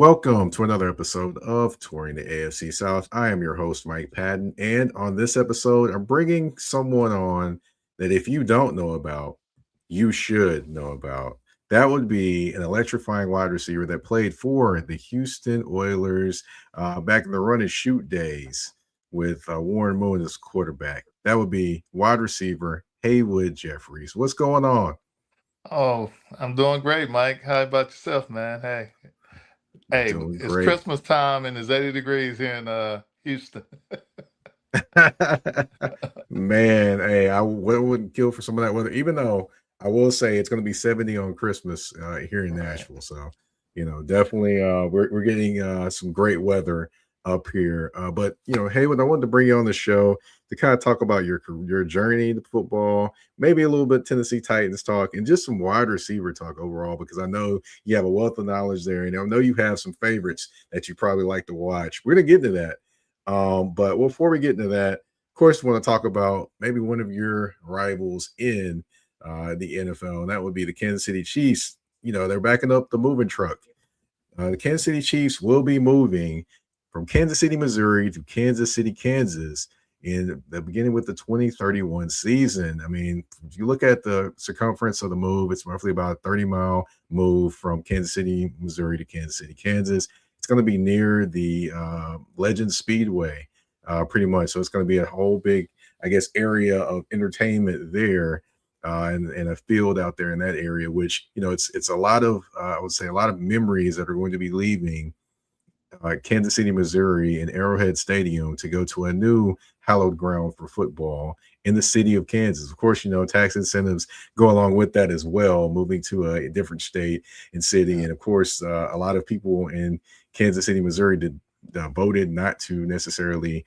Welcome to another episode of Touring the AFC South. I am your host, Mike Patton. And on this episode, I'm bringing someone on that if you don't know about, you should know about. That would be an electrifying wide receiver that played for the Houston Oilers back in the run and shoot days with Warren Moon as quarterback. That would be wide receiver Haywood Jeffires. What's going on? Oh, I'm doing great, Mike. How about yourself, man? Hey, Doing it's great. Christmas time and it's 80 degrees here in Houston. Man, hey, wouldn't kill for some of that weather, even though I will say it's going to be 70 on Christmas here in Right. Nashville. So, definitely we're getting some great weather up here. But, Haywood, I wanted to bring you on the show to kind of talk about your journey to football, maybe a little bit Tennessee Titans talk, and just some wide receiver talk overall, because I know you have a wealth of knowledge there. And I know you have some favorites that you probably like to watch. We're going to get into that. But before we get into that, of course, we want to talk about maybe one of your rivals in the NFL, and that would be the Kansas City Chiefs. They're backing up the moving truck. The Kansas City Chiefs will be moving from Kansas City, Missouri to Kansas City, Kansas in the beginning with the 2031 season. I mean, if you look at the circumference of the move, it's roughly about a 30-mile move from Kansas City, Missouri to Kansas City, Kansas. It's going to be near the Legend Speedway, pretty much. So it's going to be a whole big, I guess, area of entertainment there, and a field out there in that area. Which it's a lot of I would say a lot of memories that are going to be leaving Kansas City, Missouri, and Arrowhead Stadium to go to a new hallowed ground for football in the city of Kansas. Of course, tax incentives go along with that as well, moving to a different state and city. Yeah. And of course, a lot of people in Kansas City, Missouri voted not to necessarily,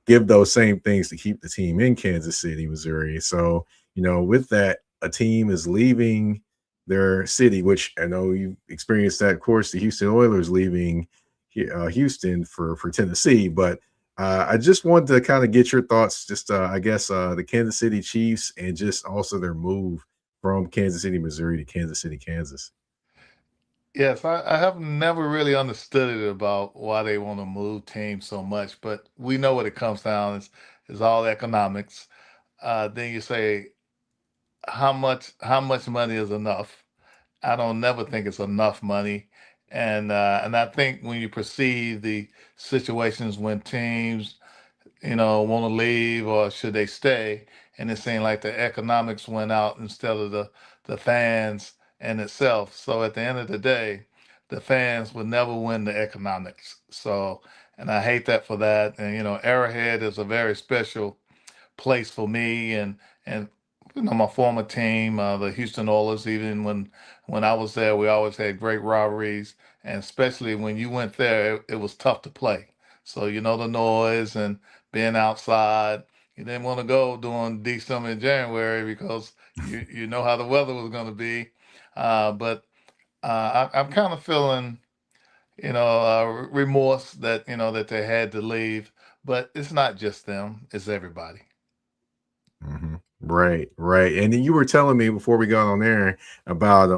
give those same things to keep the team in Kansas City, Missouri. So, with that, a team is leaving their city, which I know you experienced that. Of course, the Houston Oilers leaving Houston for Tennessee. But I just wanted to kind of get your thoughts, just I guess the Kansas City Chiefs and just also their move from Kansas City, Missouri to Kansas City, Kansas. Yes, I have never really understood it about why they want to move teams so much, but we know what it comes down is all economics. Then you say how much money is enough? I don't never think it's enough money. And I think when you perceive the situations when teams, want to leave or should they stay, and it seemed like the economics went out instead of the fans and itself. So at the end of the day, the fans would never win the economics. So, and I hate that for that. And Arrowhead is a very special place for me and my former team, the Houston Oilers. Even when I was there, we always had great rivalries, and especially when you went there, it was tough to play. So the noise and being outside. You didn't want to go during December and January because you know how the weather was going to be. But I'm kind of feeling remorse that that they had to leave. But it's not just them; it's everybody. Right, right. And then you were telling me before we got on there about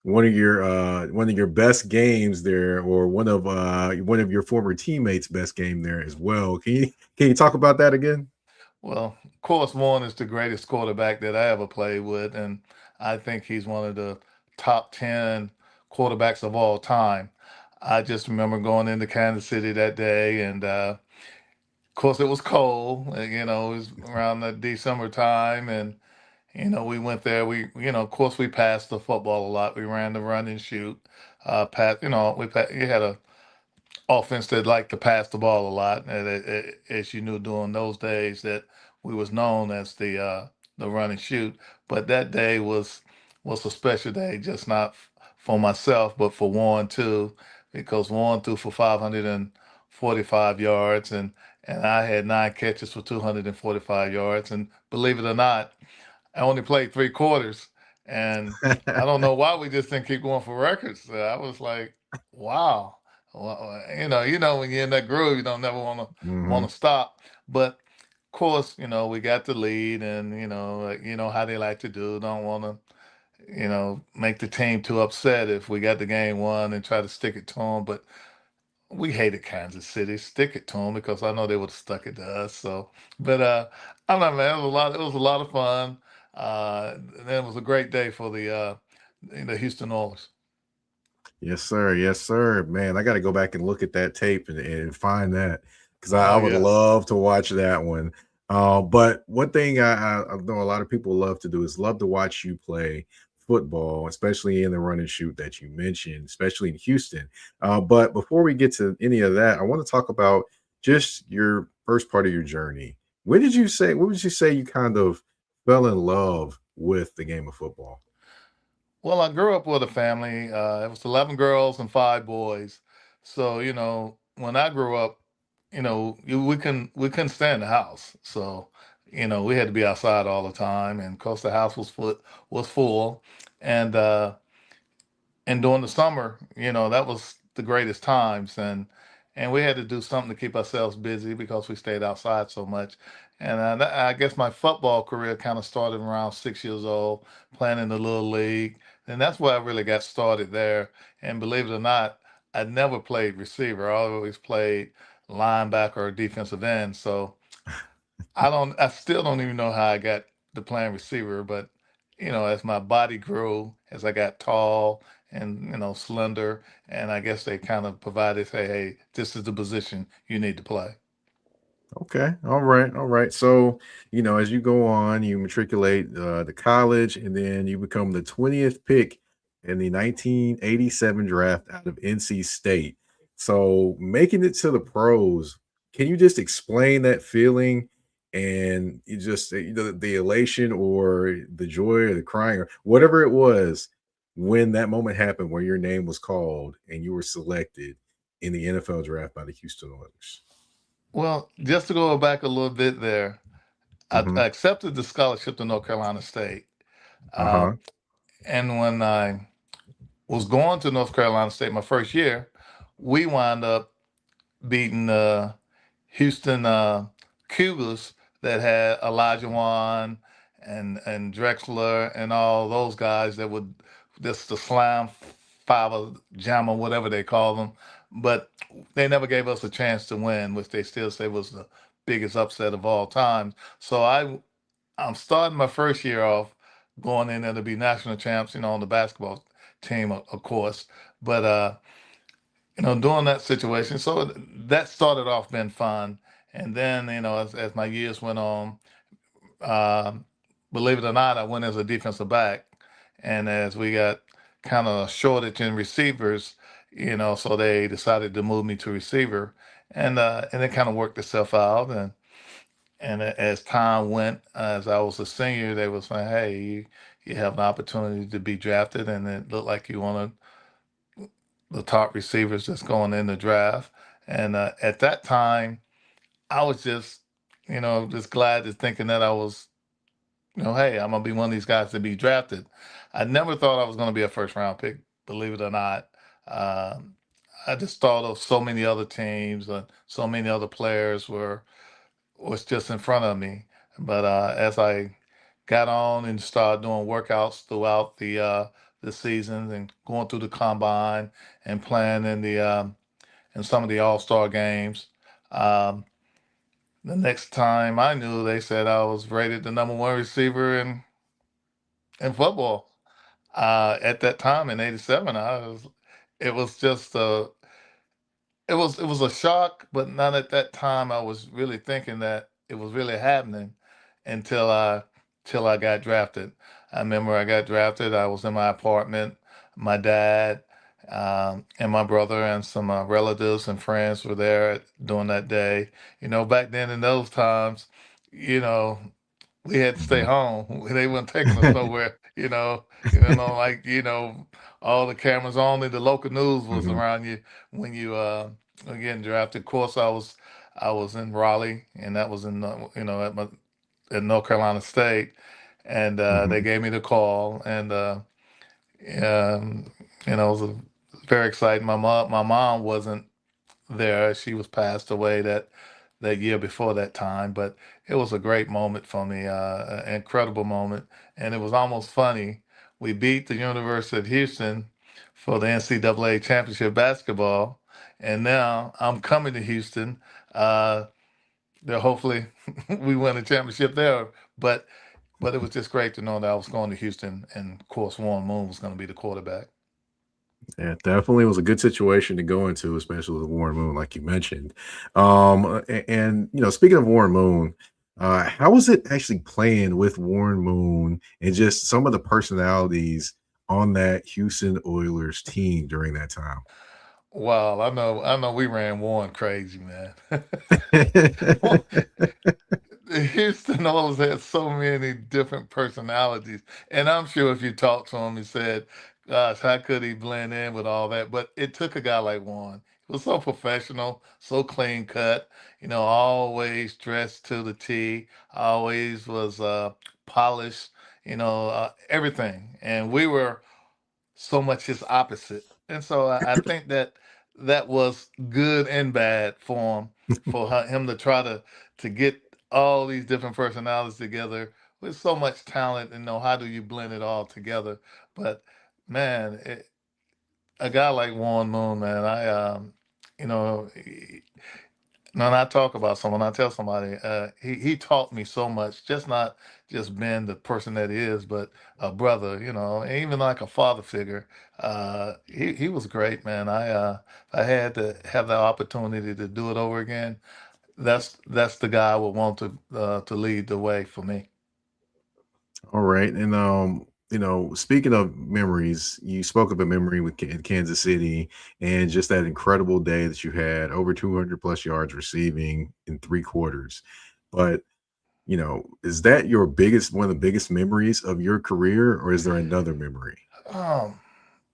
one of your best games there, or one of your former teammates' best game there as well. Can you talk about that again? Well, of course, Warren is the greatest quarterback that I ever played with, and I think he's one of the top 10 quarterbacks of all time. I just remember going into Kansas City that day, and of course, it was cold. It was around the December time, and we went there. Of course, we passed the football a lot. We ran the run and shoot. We had a offense that liked to pass the ball a lot, and as you knew during those days that we was known as the run and shoot. But that day was a special day, just not for myself, but for Warren too, because Warren threw for 545 yards, and I had 9 catches for 245 yards. And believe it or not, I only played 3 quarters, and I don't know why we just didn't keep going for records. I was like, wow. Well, when you're in that groove, you don't never want Hmm. to stop. But of course, we got the lead, and you know how they like to do. Don't want to make the team too upset if we got the game won and try to stick it to them. But we hated Kansas City. Stick it to them because I know they would have stuck it to us. So, but I don't know, man. It was a lot. It was a lot of fun. And it was a great day for the Houston Oilers. Yes, sir. Yes, sir. Man, I got to go back and look at that tape and find that because I Oh would yeah. love to watch that one. But one thing I know a lot of people love to do is love to watch you play football, especially in the run and shoot that you mentioned, especially in Houston. But before we get to any of that, I want to talk about just your first part of your journey. What would you say you kind of fell in love with the game of football? Well, I grew up with a family. It was 11 girls and 5 boys. So, when I grew up, we couldn't stay in the house. So, we had to be outside all the time. And of course, the house was full. And during the summer, that was the greatest times, and we had to do something to keep ourselves busy because we stayed outside so much. And I guess my football career kind of started around 6 years old, playing in the little league, and that's where I really got started there. And believe it or not, I never played receiver. I always played linebacker or defensive end. So I still don't even know how I got to playing receiver, but as my body grew, as I got tall and slender, and I guess they kind of provided, say, hey, this is the position you need to play. Okay. All right. All right. So, as you go on, you matriculate to college, and then you become the 20th pick in the 1987 draft out of NC State. So, making it to the pros, can you just explain that feeling and you just, the elation or the joy or the crying or whatever it was when that moment happened where your name was called and you were selected in the NFL draft by the Houston Oilers? Well, just to go back a little bit there, I Hmm. accepted the scholarship to North Carolina State. Uh Uh, huh. and when I was going to North Carolina State my first year, we wound up beating Houston Cougars that had Elijah Wan and Drexler and all those guys that would just the slam five of jam or whatever they call them, but they never gave us a chance to win, which they still say was the biggest upset of all time. So I'm starting my first year off going in there to be national champs, on the basketball team, of course, but during that situation. So that started off being fun. And then, as my years went on, um, believe it or not, I went as a defensive back. And as we got kind of a shortage in receivers, so they decided to move me to receiver. And it kind of worked itself out. And as time went, as I was a senior, they was saying, hey, you have an opportunity to be drafted. And it looked like you wanted the top receivers that's going in the draft. And at that time, I was just glad to thinking that I was, hey, I'm gonna be one of these guys to be drafted. I never thought I was gonna be a first round pick, believe it or not. Um, I just thought of so many other teams and so many other players was just in front of me. But as I got on and started doing workouts throughout the seasons and going through the combine and playing in some of the All Star games. Um, the next time I knew, they said I was rated the number one receiver in football. At that time in '87, it was just it was a shock, but not at that time. I was really thinking that it was really happening until I got drafted. I remember I got drafted. I was in my apartment. My dad and my brother and some relatives and friends were there during that day. Back then in those times, you know, we had to stay Hmm. home. They weren't taking us nowhere. Like all the cameras only. The local news was Hmm. around you when you were getting drafted. Of course, I was in Raleigh, and that was in at North Carolina State, and they Hmm. gave me the call, and um, it was very exciting. My mom wasn't there. She was passed away that year before that time, but it was a great moment for me, an incredible moment, and it was almost funny we beat the University of Houston for the NCAA championship basketball, and now I'm coming to Houston. Hopefully we win a championship there, but it was just great to know that I was going to Houston, and of course Warren Moon was going to be the quarterback. Yeah, definitely was a good situation to go into, especially with Warren Moon, like you mentioned. And speaking of Warren Moon, how was it actually playing with Warren Moon and just some of the personalities on that Houston Oilers team during that time? Wow, I know we ran Warren crazy, man. The Houston Oilers had so many different personalities, and I'm sure if you talked to him, he said, "Gosh, how could he blend in with all that?" But it took a guy like Warren. He was so professional, so clean cut. Always dressed to the T. Always was polished. Everything, and we were so much his opposite. And so I think that that was good and bad for him, for him to try to get all these different personalities together with so much talent, and know how do you blend it all together. But man, a guy like Warren Moon, man, you know, when I talk about someone, I tell somebody, he taught me so much, just not just being the person that he is, but a brother, and even like a father figure. He was great, man. I had to have the opportunity to do it over again. That's the guy I would want to lead the way for me. All right. And speaking of memories, you spoke of a memory with in Kansas City and just that incredible day that you had over 200 plus yards receiving in 3 quarters. But, is that your biggest one of the biggest memories of your career, or is there another memory? Um,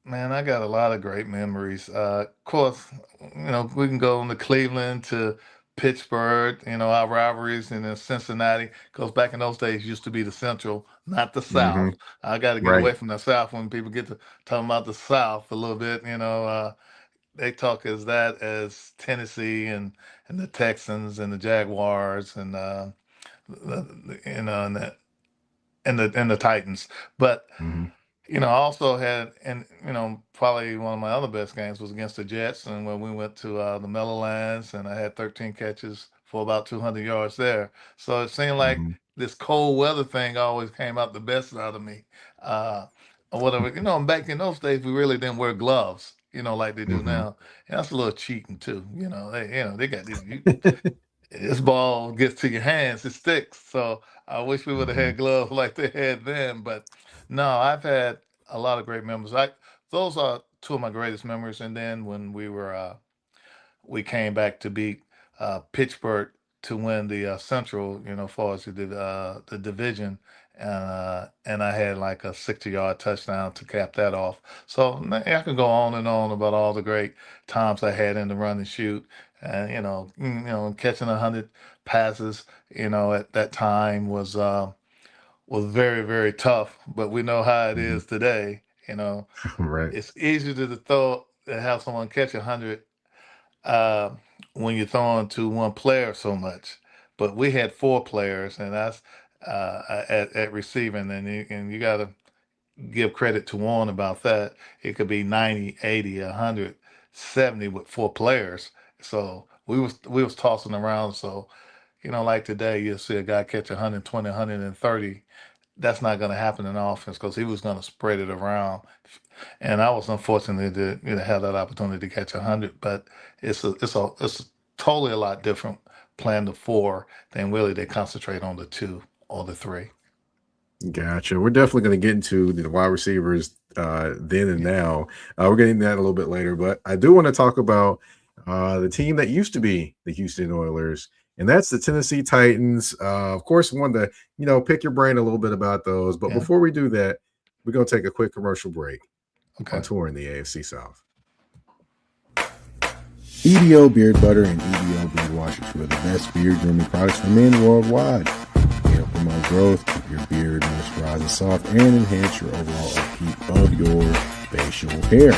Man, I got a lot of great memories. Of course, we can go into Cleveland to Pittsburgh, our rivalries, and then Cincinnati, because back in those days, it used to be the Central, not the Hmm. South. I got to get Right. away from the South when people get to talking about the South a little bit. They talk as that as Tennessee and the Texans and the Jaguars and and the Titans. But Hmm. I also had, and probably one of my other best games was against the Jets, and when we went to the Meadowlands, and I had 13 catches for about 200 yards there. So it seemed like Hmm. this cold weather thing always came out the best out of me. Uh, or whatever, and back in those days, we really didn't wear gloves, like they do Hmm. now. And that's a little cheating too. They got these. This ball gets to your hands, it sticks. So I wish we would have Hmm. had gloves like they had then. But no, I've had a lot of great memories. Those are two of my greatest memories. And then when we came back to beat Pittsburgh to win the Central, as far as the division, and I had like a 60-yard touchdown to cap that off. So man, I can go on and on about all the great times I had in the run and shoot, and catching 100 passes, at that time was very very tough. But we know how it Hmm. is today. Right. It's easier to have someone catch 100 uh, when you're throwing to one player so much. But we had four players, and that's at receiving, and you got to give credit to Warren about that. It could be 90, 80, 100, 70 with four players. So we was tossing around. So like today, you'll see a guy catch 120, 130. That's not going to happen in offense because he was going to spread it around. And I was unfortunate to have that opportunity to catch 100, but it's totally a lot different playing the four than really they concentrate on the two or the three. Gotcha. We're definitely going to get into the wide receivers then and Yeah, now. We're getting that a little bit later, but I do want to talk about the team that used to be the Houston Oilers, and that's the Tennessee Titans. Of course, wanted to pick your brain a little bit about those, but yeah, before we do that, we're going to take a quick commercial break on okay, touring the AFC South. EDO Beard Butter and EDO Beard Wash are two of the best beard grooming products for men worldwide. They help promote growth, keep your beard moisturized and soft, and enhance your overall upkeep of your facial hair.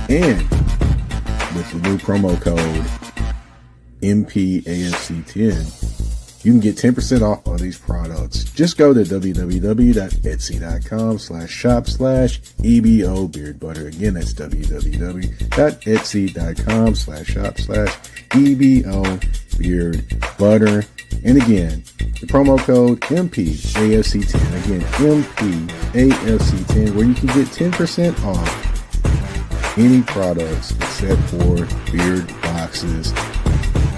And with the new promo code MPAFC10, You can get 10% off all these products. Just go to www.etsy.com/shop/EBO Beard Butter. Again, that's www.etsy.com/shop/EBO Beard Butter. And again, the promo code MPAFC10. Again, MPAFC10, where you can get 10% off any products except for beard boxes.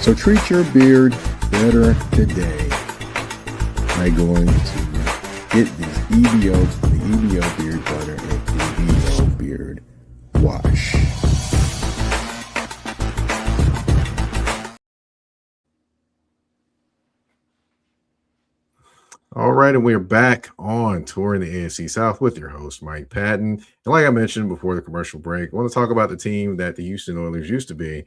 So treat your beard better today by going to get these the EBO Beard Butter and EBO Beard Wash. All right, and we're back on Touring the AFC South with your host, Mike Patton. And like I mentioned before the commercial break, I want to talk about the team that the Houston Oilers used to be.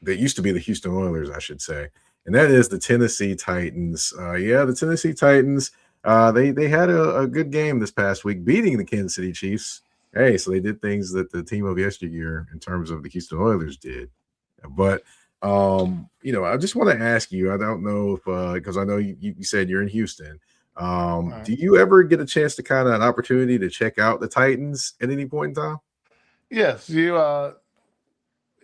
They used to be the Houston Oilers, I should say, and that is the Tennessee Titans. The Tennessee Titans. They had a good game this past week, beating the Kansas City Chiefs. Hey, so they did things that the team of yesteryear, in terms of the Houston Oilers, did. But I just want to ask you. I don't know if because I know you said you're in Houston. Right. Do you ever get a chance to kind of an opportunity to check out the Titans at any point in time? Yes,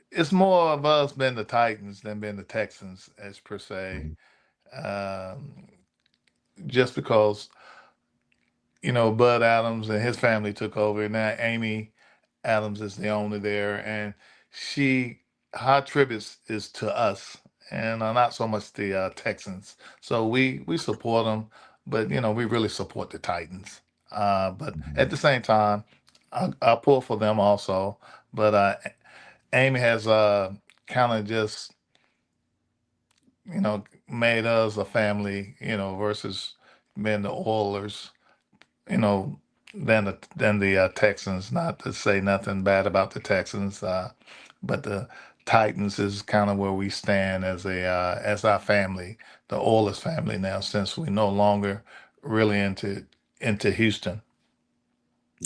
it's more of us being the Titans than being the Texans, as per se. Mhm. Um, just because Bud Adams and his family took over, and now Amy Adams is the owner there, and she her trip is to us, and not so much the Texans. So we support them, but we really support the Titans. But at Mhm. the same time, I pull for them also. But Amy has kind of just made us a family, versus being the Oilers, you know, than the Texans. Not to say nothing bad about the Texans, but the Titans is kind of where we stand as our family, the Oilers family now, since we no longer really into Houston.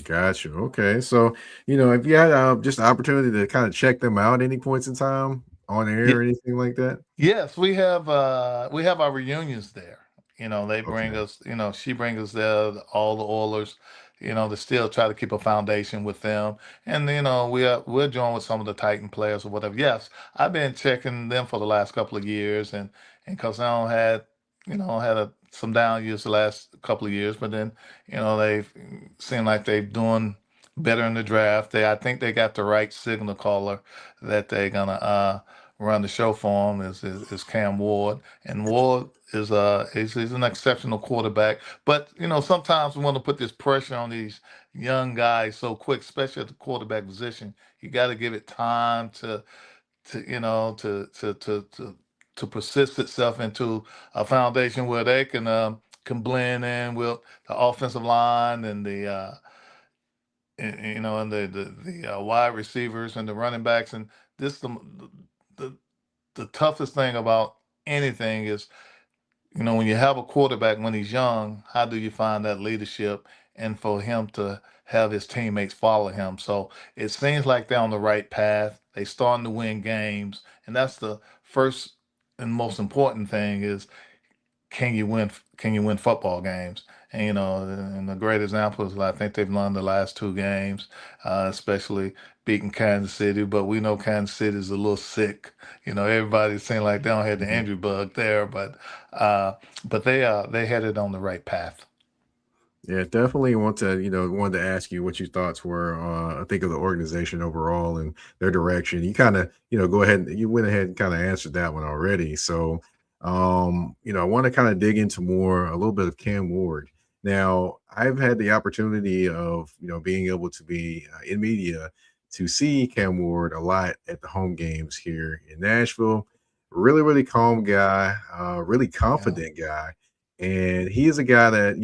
Got you. Okay. So, if you had just the opportunity to kind of check them out any points in time on air or anything like that. Yes, we have our reunions there. They bring Okay. us, she brings us there, all the Oilers, to still try to keep a foundation with them. And we're joined with some of the Titan players or whatever. Yes, I've been checking them for the last couple of years, and because I don't had, had some down years the last couple of years, but then they've seemed like they're doing better in the draft. I think they got the right signal caller that they're gonna run the show for him is Cam Ward, and Ward he's an exceptional quarterback. But sometimes we want to put this pressure on these young guys so quick, especially at the quarterback position. You got to give it time to you know to persist itself into a foundation where they can blend in with the offensive line and the wide receivers and the running backs. And this the the toughest thing about anything is, when you have a quarterback when he's young, how do you find that leadership and for him to have his teammates follow him? So it seems like they're on the right path. They starting to win games, and that's the first and most important thing is can you win football games? And and a great example is I think they've won the last two games, especially beating Kansas City. But we know Kansas City is a little sick. Everybody seems like they don't have the Mhm. injury bug there, uh, but they headed on the right path. Yeah, definitely wanted to ask you what your thoughts were. I think of the organization overall and their direction. You kind of, go ahead and you went ahead and kind of answered that one already. So, I want to kind of dig into a little bit of Cam Ward. Now, I've had the opportunity of, being able to be in media to see Cam Ward a lot at the home games here in Nashville. Really, really calm guy, really Yeah. confident guy, and he is a guy that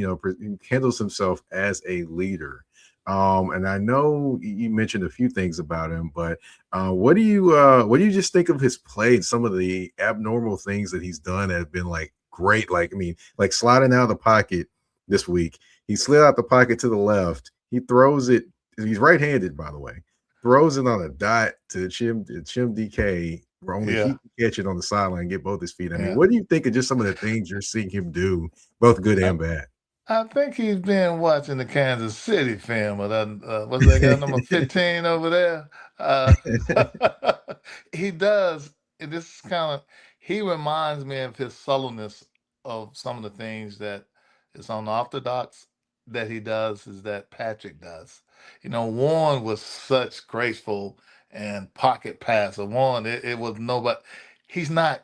handles himself as a leader. And I know you mentioned a few things about him, but what do you just think of his play and some of the abnormal things that he's done that have been like great? Like, I mean, like sliding out of the pocket this week. He slid out the pocket to the left. He throws it. He's right-handed, by the way. Throws it on a dot to Chim DK where only he Yeah, can catch it on the sideline and get both his feet. I mean, yeah. what do you think of just some of the things you're seeing him do, both good I, and bad? I think he's been watching the Kansas City film. With what's that guy number 15 over there? Uh, he does. And this is kind of he reminds me of his subtleness of some of the things that is unorthodox that he does is that Patrick does. Warren was such graceful and pocket passer. Warren, it was nobody. He's not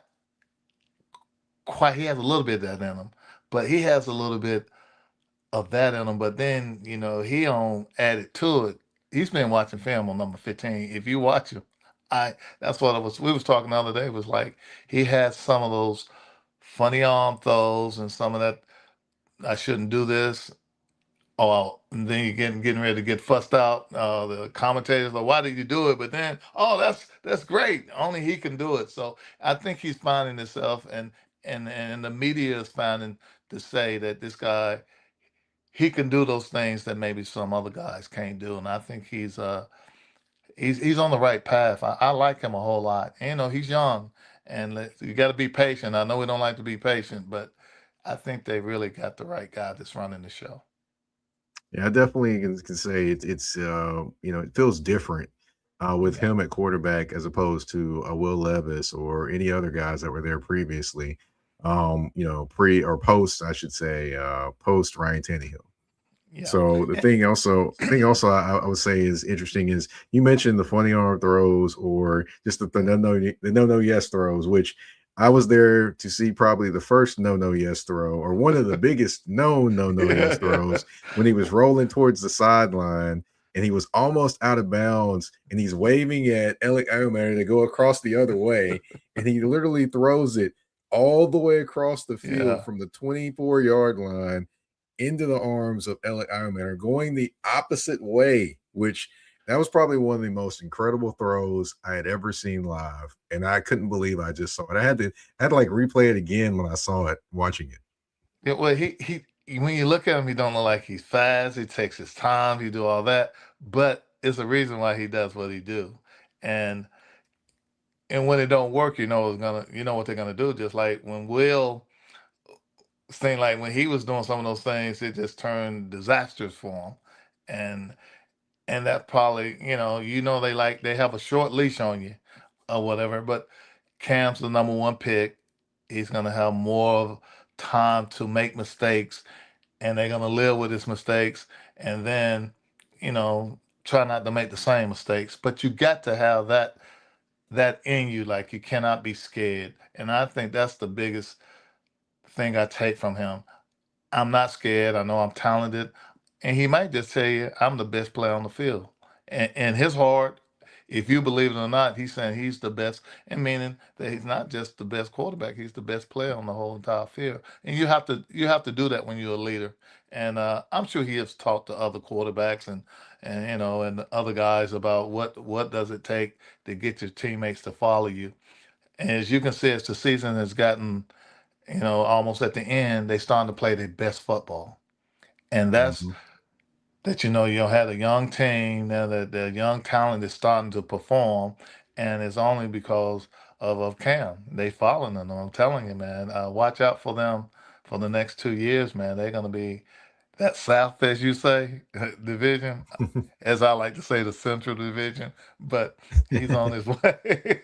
quite. He has a little bit of that in him, but he has a little bit of that in him. But then he on added to it. He's been watching film on number 15. If you watch him, I that's what I was. We was talking the other day. It was like he has some of those funny arm throws and some of that. I shouldn't do this. Oh, and then you're getting ready to get fussed out. The commentators like, "Why did you do it?" But then, oh, that's great. Only he can do it. So I think he's finding himself, and the media is finding to say that this guy he can do those things that maybe some other guys can't do. And I think he's on the right path. I like him a whole lot. And, he's young, and you got to be patient. I know we don't like to be patient, but I think they really got the right guy that's running the show. Yeah, I definitely can say it feels different with Yeah. him at quarterback as opposed to Will Levis or any other guys that were there previously. Pre or post, I should say, post Ryan Tannehill. Yeah. So And- the thing also I would say is interesting is you mentioned the funny arm throws or just the no yes throws, which I was there to see probably the first no yes throw or one of the biggest no yes yeah. throws when he was rolling towards the sideline and he was almost out of bounds and he's waving at Alec Omer to go across the other way and he literally throws it all the way across the field Yeah. from the 24-yard line into the arms of Alec Ironman, going the opposite way, which that was probably one of the most incredible throws I had ever seen live. And I couldn't believe I just saw it. I had to like replay it again when I saw it, watching it. Yeah, well, when you look at him, he don't look like he's fast. He takes his time. He do all that, but it's a reason why he does what he do. And and when it don't work, you know what they're gonna do. Just like when Will seemed like when he was doing some of those things, it just turned disastrous for him. And and that probably, they have a short leash on you or whatever. But Cam's the number one pick. He's gonna have more of time to make mistakes, and they're gonna live with his mistakes, and then, you know, try not to make the same mistakes. But you got to have that in you, like you cannot be scared. And I think that's the biggest thing I take from him. I'm not scared. I know I'm talented. And he might just tell you, I'm the best player on the field. And his heart, if you believe it or not, he's saying he's the best, and meaning that he's not just the best quarterback, he's the best player on the whole entire field. And you have to do that when you're a leader. And I'm sure he has talked to other quarterbacks and other guys about what does it take to get your teammates to follow you. And as you can see, as the season has gotten, almost at the end, they starting to play their best football. And that's Mhm. that you had a young team now that the young talent is starting to perform, and it's only because of Cam. They following them. I'm telling you, man. Watch out for them for the next 2 years, man. They're gonna be that South, as you say, division, as I like to say, the Central Division. But he's on his way.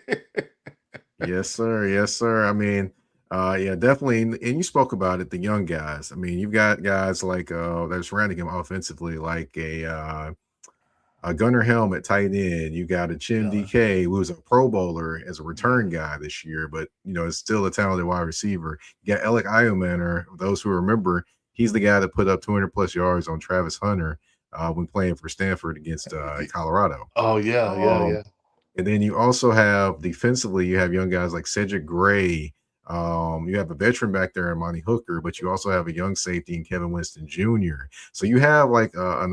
Yes, sir. Yes, sir. I mean, yeah, definitely. And you spoke about it, the young guys. I mean, you've got guys like that are surrounding him offensively, like a Gunnar Helm at tight end. You got a Chin Yeah, DK, who was a Pro Bowler as a return yeah. guy this year, but is still a talented wide receiver. You got Alec Iomanner. Those who remember, he's the guy that put up 200 plus yards on Travis Hunter when playing for Stanford against Colorado. Oh yeah, yeah, Um, yeah. and then you also have defensively, you have young guys like Cedric Gray. You have a veteran back there in Monty Hooker, but you also have a young safety in Kevin Winston Jr. So you have like a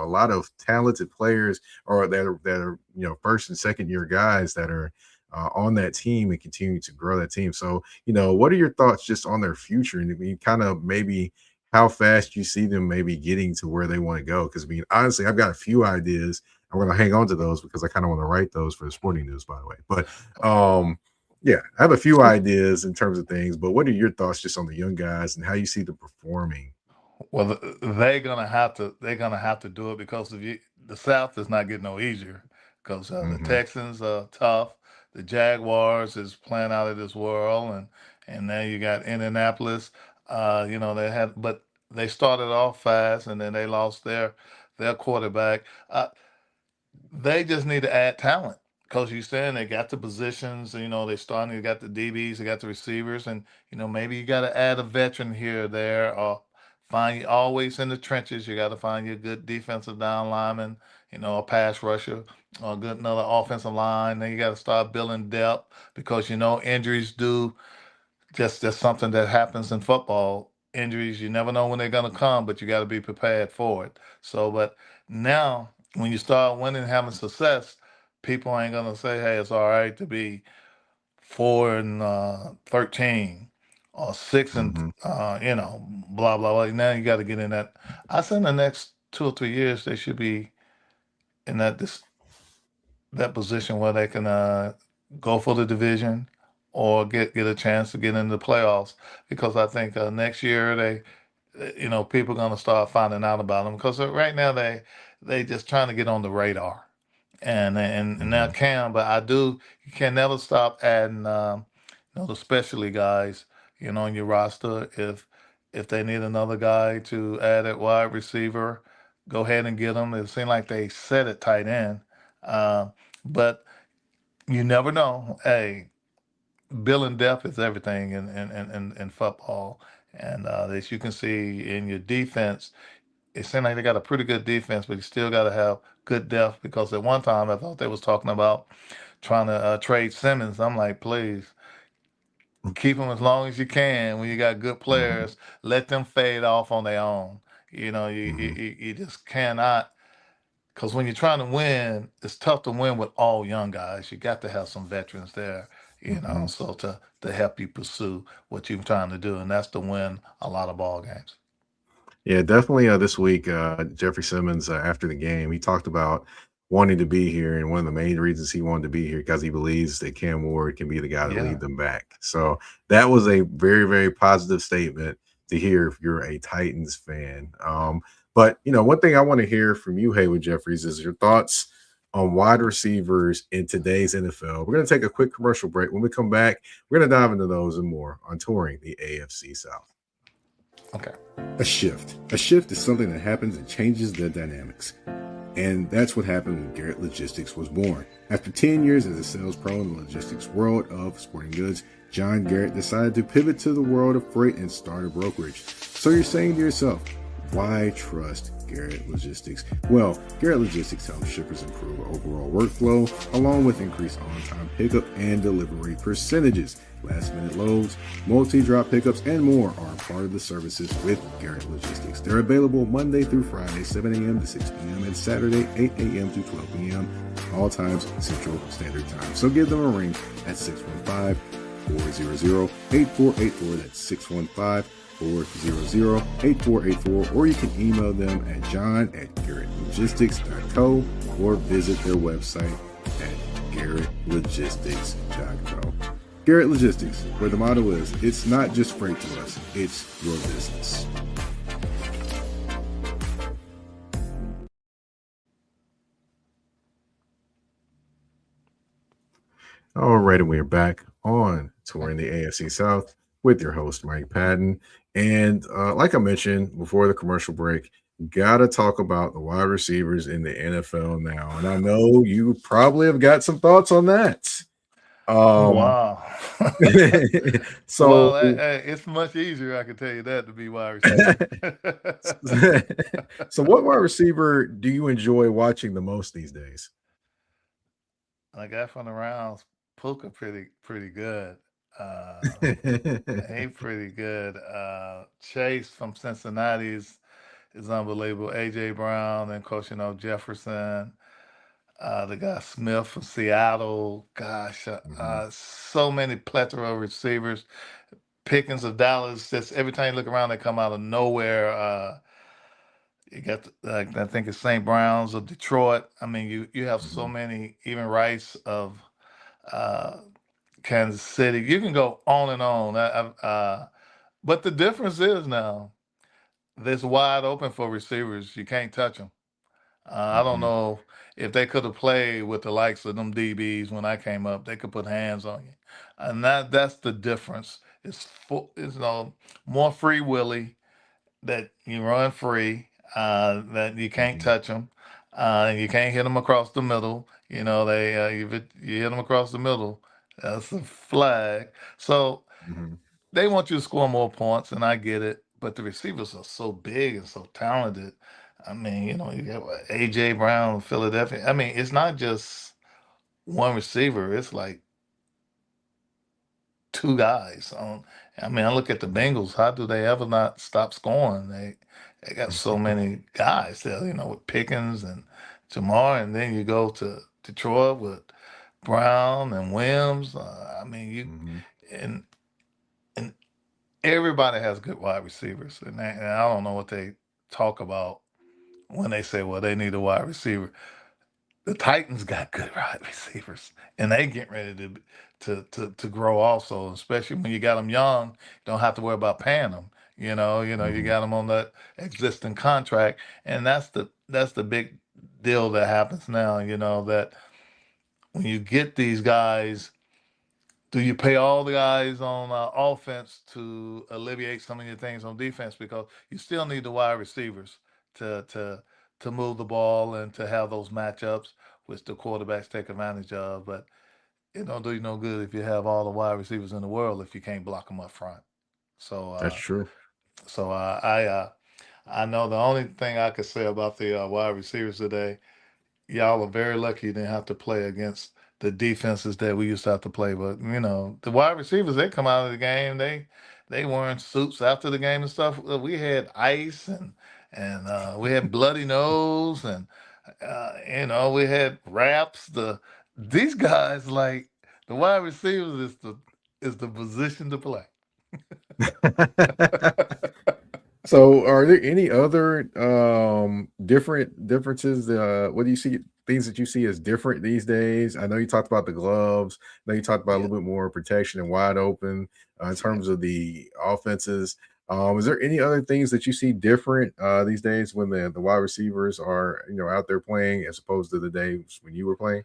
lot of talented players or that are first and second year guys that are on that team and continue to grow that team. So what are your thoughts just on their future and I mean, kind of maybe how fast you see them maybe getting to where they want to go? Because I mean, honestly, I've got a few ideas. I'm going to hang on to those because I kind of want to write those for the sporting news, by the way. But um, yeah, I have a few ideas in terms of things. But what are your thoughts just on the young guys and how you see them performing? Well, they're gonna have to do it because the South is not getting no easier because the Hmm. Texans are tough, the Jaguars is playing out of this world, and then you got Indianapolis. But they started off fast, and then they lost their quarterback. They just need to add talent because you're saying they got the positions. They starting. They got the DBs. They got the receivers, and maybe you got to add a veteran here or there, or find always in the trenches. You got to find your good defensive down lineman. A pass rusher, or a good another offensive line. Then you got to start building depth because injuries do just something that happens in football. Injuries, you never know when they're gonna come, but you got to be prepared for it. So, but now when you start winning, and having success, people ain't gonna say, "Hey, it's all right to be 4-13 or six and Hmm. blah blah blah." Now you got to get in that. I say in the next 2 or 3 years, they should be in that position where they can go for the division or get a chance to get into the playoffs because I think next year people gonna start finding out about them because right now they just trying to get on the radar and now Hmm. Cam, but you can never stop adding the specialty guys on your roster if they need another guy to add at wide receiver, go ahead and get them. It seemed like they set at tight end, uh, but you never know. Hey, bill and depth is everything in football. And as you can see in your defense, it seems like they got a pretty good defense, but you still got to have good depth because at one time I thought they was talking about trying to trade Simmons. I'm like, please keep them as long as you can. When you got good Hmm. players, let them fade off on their own. Hmm. You just cannot. Because when you're trying to win, it's tough to win with all young guys. You got to have some veterans there, Hmm. so to help you pursue what you're trying to do, and that's to win a lot of ball games. Yeah, definitely. This week, Jeffrey Simmons, after the game, he talked about wanting to be here, and one of the main reasons he wanted to be here because he believes that Cam Ward can be the guy to lead Yeah. them back. So that was a very, very positive statement to hear if you're a Titans fan. But one thing I want to hear from you, Haywood Jeffries, is your thoughts on wide receivers in today's NFL. We're going to take a quick commercial break. When we come back, we're going to dive into those and more on touring the AFC South. Okay. A shift. A shift is something that happens and changes the dynamics. And that's what happened when Garrett Logistics was born. After 10 years as a sales pro in the logistics world of sporting goods, John Garrett decided to pivot to the world of freight and start a brokerage. So you're saying to yourself, why trust Garrett Logistics? Well, Garrett Logistics helps shippers improve overall workflow, along with increased on-time pickup and delivery percentages. Last-minute loads, multi-drop pickups, and more are part of the services with Garrett Logistics. They're available Monday through Friday, 7 a.m. to 6 p.m., and Saturday, 8 a.m. to 12 p.m., all times Central Standard Time. So give them a ring at 615-400-8484. That's 615-400-8484, or you can email them at john@garrettlogistics.co or visit their website at garrettlogistics.co. Garrett Logistics, where the motto is, it's not just freight to us, it's your business. All right, and we're back on touring the AFC South with your host, Mike Patton. And like I mentioned before the commercial break, got to talk about the wide receivers in the NFL now. And I know you probably have got some thoughts on that. Um, Wow. so, Well, it's much easier, I can tell you that, to be wide receiver. so what wide receiver do you enjoy watching the most these days? I got from the rounds, Puka pretty good. Uh, he pretty good. Chase from Cincinnati is unbelievable. AJ Brown and coach, Jefferson. The guy Smith from Seattle. Gosh, Mhm. so many plethora of receivers. Pickens of Dallas. Just every time you look around, they come out of nowhere. You got like I think it's St. Brown's of Detroit. I mean, you have so Hmm. many, even Rice of uh, Kansas City. You can go on and on. But the difference is now this wide open for receivers. You can't touch them. I don't Hmm. know if they could have played with the likes of them DBs when I came up. They could put hands on you, and that's the difference. It's more free willy that you run free. That you can't Hmm. touch them. You can't hit them across the middle. You know they you hit them across the middle. That's a flag. So Hmm. they want you to score more points, and I get it. But the receivers are so big and so talented. I mean, you got what, AJ Brown, Philadelphia. I mean, it's not just one receiver. It's like two guys. I mean, I look at the Bengals. How do they ever not stop scoring? They got so many guys there. With Pickens and Jamar, and then you go to Detroit with Brown and Williams. I mean, Hmm. and and everybody has good wide receivers, and I don't know what they talk about when they say, well, they need a wide receiver. The Titans got good wide receivers, and they get ready to grow also, especially when you got them young. You don't have to worry about paying them. You Hmm. got them on that existing contract, and that's the big deal that happens now. That when you get these guys, do you pay all the guys on offense to alleviate some of your things on defense because you still need the wide receivers to to to move the ball and to have those matchups which the quarterbacks take advantage of. But it don't do you no good if you have all the wide receivers in the world if you can't block them up front. So That's uh, true. I know the only thing I could say about the wide receivers today, y'all are very lucky you didn't have to play against the defenses that we used to have to play. But the wide receivers, they come out of the game, they wearing suits after the game and stuff. We had ice and we had bloody nose and we had wraps. These guys like the wide receivers is the position to play. So, are there any other differences? What do you see? Things that you see as different these days? I know you talked about the gloves. I know you talked about a Yeah, little bit more protection and wide open in yeah. terms of the offenses. Is there any other things that you see different these days when the wide receivers are out there playing as opposed to the days when you were playing?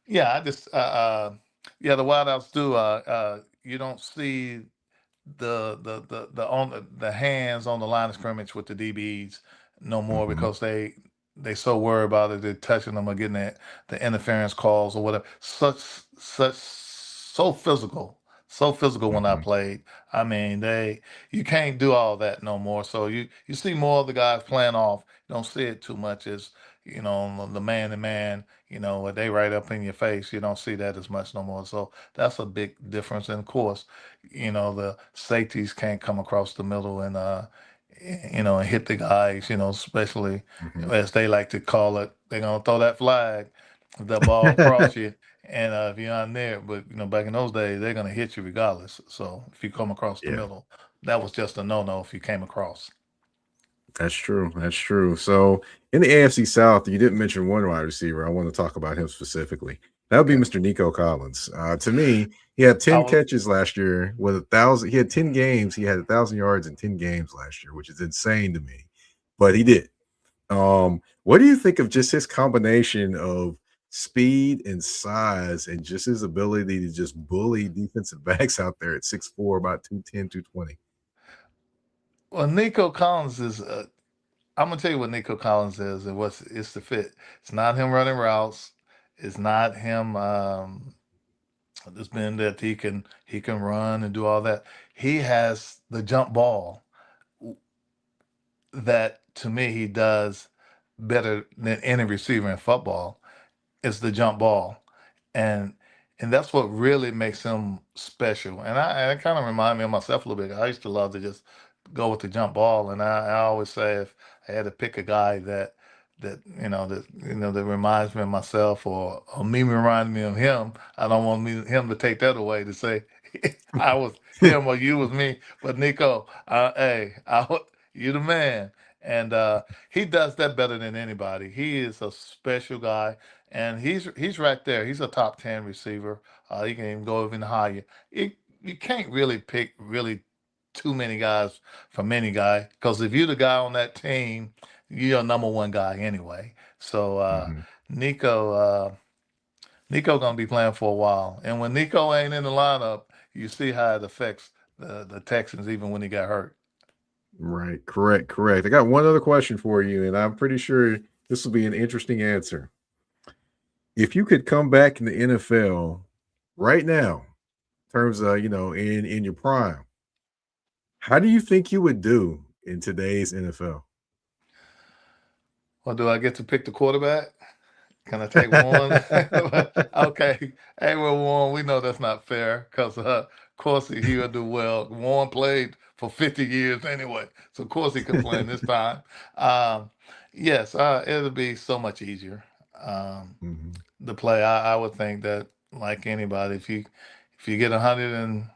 Yeah, I just yeah, the wideouts do. You don't see the hands on the line of scrimmage with the DBs no more Hmm. because they so worried about it, they're touching them or getting the interference calls or whatever. Such so physical when I Hmm. played. I mean, you can't do all that no more. So you see more of the guys playing off. You don't see it too much as the man to man. Where they right up in your face. You don't see that as much no more. So that's a big difference. And of course, the safeties can't come across the middle and hit the guys, especially Hmm. as they like to call it. They're gonna throw that flag, if the ball cross you, and if you're not there. But back in those days, they're gonna hit you regardless. So if you come across the Yeah. middle, that was just a no-no if you came across. That's true. That's true. So in the AFC South, you didn't mention one wide receiver. I want to talk about him specifically. That would be Okay. Mr. Nico Collins. To me, he had I 10 was catches last year with 1,000. He had 10 games. He had 1,000 yards in 10 games last year, which is insane to me. But he did. What do you think of just his combination of speed and size and just his ability to just bully defensive backs out there at 6'4", about 210, 220? well, Nico Collins is. I'm gonna tell you what Nico Collins is, and it's the fit. It's not him running routes. It's not him. It's been that he can run and do all that. He has the jump ball that to me he does better than any receiver in football. It's the jump ball, and and that's what really makes him special. And I kind of remind me of myself a little bit. I used to love to just go with the jump ball, and I always say if I had to pick a guy that reminds me of myself or me reminding me of him, I don't want him to take that away to say I was him or you was me. But Nico, hey, you the man. and he does that better than anybody. He is a special guy, and he's right there. He's a top 10 receiver. He can even go even higher. You can't really pick really too many guys from any guy because if you're the guy on that team, you're a number one guy anyway. So Hmm. Nico. Nico gonna be playing for a while, and when Nico ain't in the lineup, you see how it affects the Texans even when he got hurt. Right. Correct. Correct. I got one other question for you, and I'm pretty sure this will be an interesting answer. If you could come back in the NFL right now, in terms of in your prime, how do you think you would do in today's NFL? Or do I get to pick the quarterback? Can I take one? Okay. Hey, well, Warren, we know that's not fair because, of course, he'll do well. Warren played for 50 years anyway, so of course he can play in this time. Um, yes, it'll be so much easier um, Hmm. to play. I would think that, like anybody, if you get 130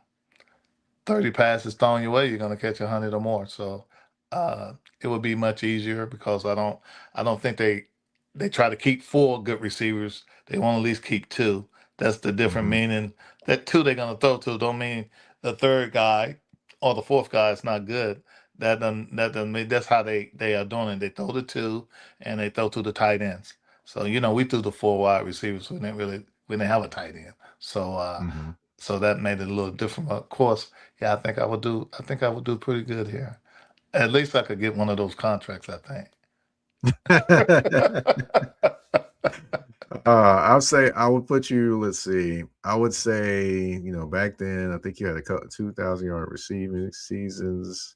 passes thrown your way, you're going to catch 100 or more. So uh, it would be much easier because I don't think they try to keep four good receivers. They want to at least keep two. That's the different Hmm. meaning. That two they're going to throw to don't mean the third guy or the fourth guy is not good. That doesn't mean that's how they are doing it. They throw the two and they throw to the tight ends. So we threw the four wide receivers. We didn't have a tight end. So Hmm. so that made it a little different. Of course, yeah, I think I would do pretty good here. At least I could get one of those contracts, I think. I'll say I would put you. Let's see. I would say back then I think you had a couple 2,000 yard receiving seasons.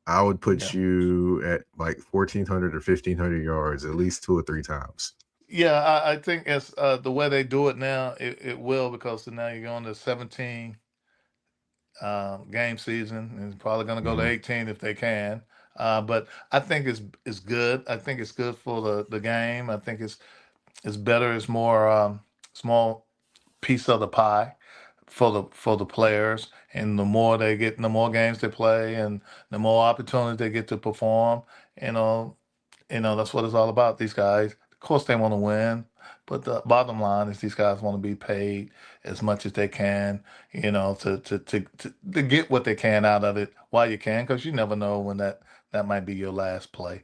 I would put Yeah. you at like 1,400 or 1,500 yards at least two or three times. Yeah, I think it's the way they do it now, it will because now you're going to 17 game season and probably going to go to Hmm. 18 if they can. But I think it's good. I think it's good for the game. I think it's better. It's more small piece of the pie for the players, and the more they get, the more games they play, and the more opportunities they get to perform. You know, that's what it's all about. These guys, of course, they want to win, but the bottom line is these guys want to be paid as much as they can. To get what they can out of it while you can, because you never know when that might be your last play.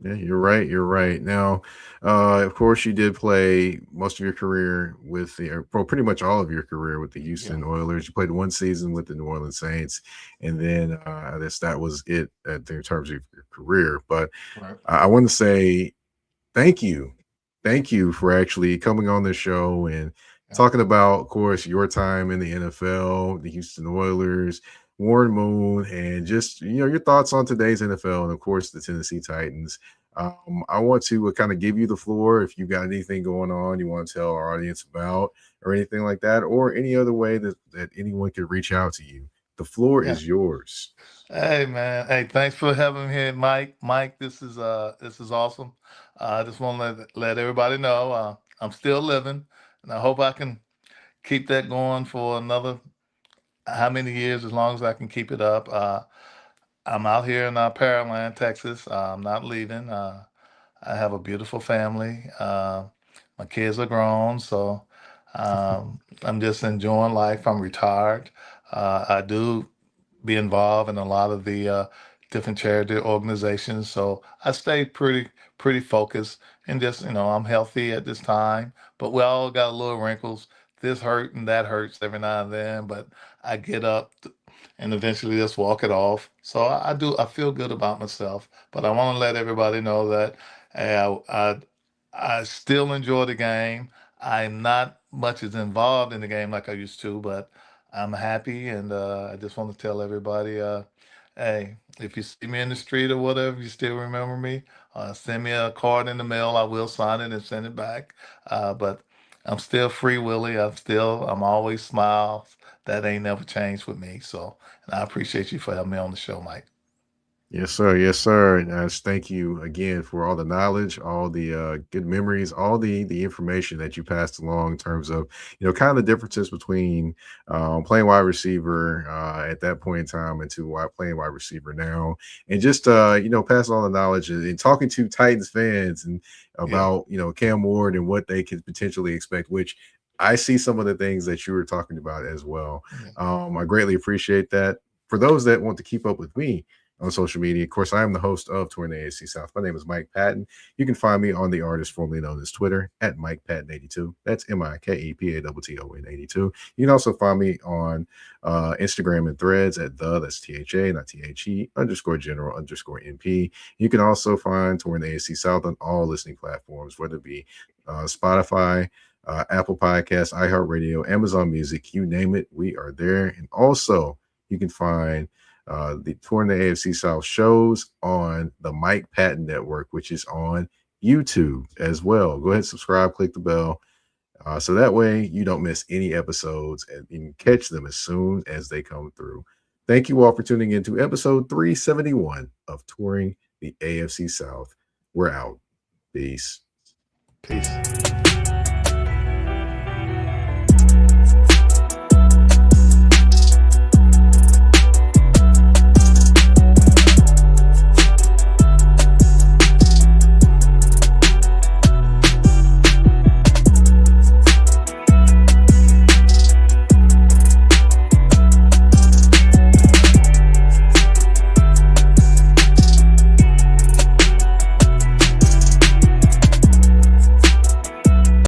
Yeah, you're right. You're right. Now, of course, you did play most of your career with well, pretty much all of your career with the Yeah. Houston Oilers. You played one season with the New Orleans Saints, and then I guess that was it in terms of your career. But Right. I want to say thank you. Thank you for actually coming on the show and Yeah. talking about, of course, your time in the NFL, the Houston Oilers, Warren Moon, and just your thoughts on today's NFL and of course the Tennessee Titans. I want to kind of give you the floor if you got anything going on you want to tell our audience about, or anything like that, or any other way that anyone could reach out to you. The floor Yeah. is yours. Hey man, hey, thanks for having me here, Mike. Mike, this is awesome. I just want to let everybody know I'm still living, and I hope I can keep that going for another how many years, as long as I can keep it up. I'm out here in Pearland, Texas. I'm not leaving. I have a beautiful family. My kids are grown, so I'm just enjoying life. I'm retired. I do be involved in a lot of the different charity organizations, so I stay pretty focused and just I'm healthy at this time, but we all got little wrinkles. This hurt and that hurts every now and then, but I get up and eventually just walk it off. So I feel good about myself, but I want to let everybody know that hey, I still enjoy the game. I'm not much as involved in the game like I used to, but I'm happy, and I just want to tell everybody, hey, if you see me in the street or whatever, you still remember me. Send me a card in the mail. I will sign it and send it back. But I'm still Free Willy. I'm always smiles. That ain't never changed with me. So, and I appreciate you for having me on the show, Mike. Yes, sir. Yes, sir. And thank you again for all the knowledge, all the good memories, all the information that you passed along in terms of kind of the differences between playing wide receiver at that point in time and to playing wide receiver now, and just passing on the knowledge and talking to Titans fans and Yeah, about Cam Ward and what they could potentially expect, which I see some of the things that you were talking about as well. yeah, I greatly appreciate that. For those that want to keep up with me on social media. Of course, I am the host of Touring the AFC South. My name is Mike Patton. You can find me on the artist formerly known as Twitter at Mike Patton82. That's MikePatton 82. You can also find me on Instagram and threads at that's THA, not THE, underscore general underscore NP. You can also find Touring the AFC South on all listening platforms, whether it be Spotify, Apple Podcasts, iHeartRadio, Amazon Music, you name it, we are there. And also, you can find the Touring the AFC South shows on the Mike Patton Network, which is on YouTube as well. Go ahead, subscribe, click the bell. So that way you don't miss any episodes and you can catch them as soon as they come through. Thank you all for tuning in to episode 371 of Touring the AFC South. We're out. Peace. peace.